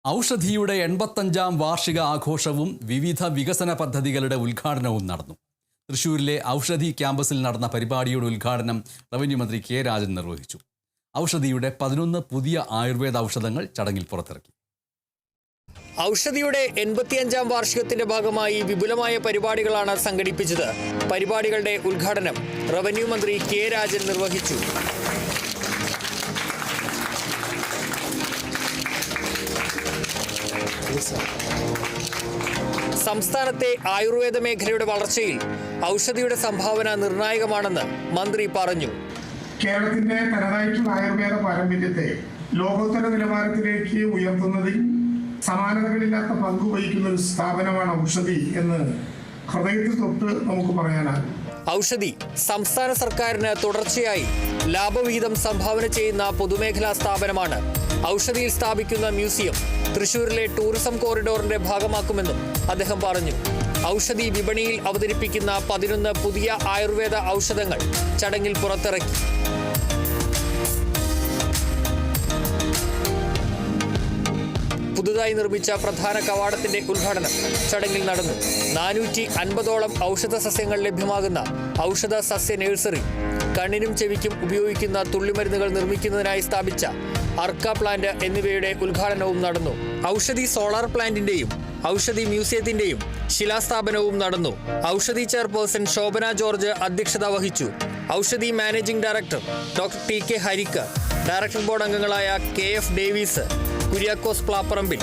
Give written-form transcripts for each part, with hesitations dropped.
ഔഷധിയുടെ 85-ാം വാർഷിക ആഘോഷവും വിവിധ വികസന പദ്ധതികളുടെ ഉദ്ഘാടനവും നടന്നു. തൃശൂരിലെ ഔഷധി ക്യാമ്പസിൽ നടന്ന പരിപാടിയുടെ ഉദ്ഘാടനം റവന്യൂ മന്ത്രി കെ രാജൻ നിർവഹിച്ചു. ഔഷധിയുടെ 11 പുതിയ ആയുർവേദ ഔഷധങ്ങൾ ചടങ്ങിൽ പുറത്തിറക്കി. ഔഷധിയുടെ 85-ാം വാർഷികത്തിന്റെ ഭാഗമായി വിപുലമായ പരിപാടികളാണ് സംഘടിപ്പിച്ചത്. പരിപാടികളുടെ ഉദ്ഘാടനം റവന്യൂ മന്ത്രി കെ രാജൻ നിർവഹിച്ചു. സംസ്ഥാനത്തെ ആയുർവേദ മേഖലയുടെ വളർച്ചയിൽ ഔഷധിയുടെ സംഭാവന നിർണായകമാണെന്ന് മന്ത്രി പറഞ്ഞു. കേരളത്തിന്റെ തനതായിട്ടുള്ള ആയുർവേദ പാരമ്പര്യത്തെ ലോകോത്തര നിലവാരത്തിലേക്ക് ഉയർത്തുന്നതിൽ സമാനതകളില്ലാത്ത പങ്ക് വഹിക്കുന്ന ഒരു സ്ഥാപനമാണ് ഔഷധി എന്ന് ഹൃദയത്തിൽ തൊട്ട് നമുക്ക് പറയാനാകും. ഔഷധി സംസ്ഥാന സർക്കാരിന് തുടർച്ചയായി ലാഭവിഹിതം സംഭാവന ചെയ്യുന്ന പൊതുമേഖലാ സ്ഥാപനമാണ്. ഔഷധിയിൽ സ്ഥാപിക്കുന്ന മ്യൂസിയം തൃശൂരിലെ ടൂറിസം കോറിഡോറിന്റെ ഭാഗമാക്കുമെന്നും അദ്ദേഹം പറഞ്ഞു. ഔഷധി വിപണിയിൽ അവതരിപ്പിക്കുന്ന 11 പുതിയ ആയുർവേദ ഔഷധങ്ങൾ ചടങ്ങിൽ പുറത്തിറക്കി. പുതുതായി നിർമ്മിച്ച പ്രധാന കവാടത്തിന്റെ ഉദ്ഘാടനം ചടങ്ങിൽ നടന്നു. 450ഓളം ഔഷധ സസ്യങ്ങൾ ലഭ്യമാകുന്ന ഔഷധ സസ്യ നഴ്സറി, കണ്ണിനും ചെവിക്കും ഉപയോഗിക്കുന്ന തുള്ളിമരുന്നുകൾ നിർമ്മിക്കുന്നതിനായി സ്ഥാപിച്ച അർക്ക പ്ലാന്റ് എന്നിവയുടെ ഉദ്ഘാടനവും നടന്നു. ഔഷധി സോളാർ പ്ലാന്റിന്റെയും ഔഷധി മ്യൂസിയത്തിന്റെയും ശിലാസ്ഥാപനവും നടന്നു. ഔഷധി ചെയർപേഴ്സൺ ശോഭന ജോർജ് അധ്യക്ഷത വഹിച്ചു. Oushadhi managing director doctor T K ഹരിക്ക്, ഡയറക്ടർ ബോർഡ് അംഗങ്ങളായ K F Davis, Kuriakose Plapparambil,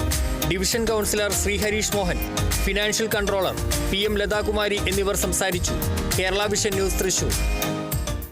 division councillor Sreeharish Mohan, financial controller PM Lathakumari എന്നിവർ സംസാരിച്ചു. Kerala vision news, Thrissur.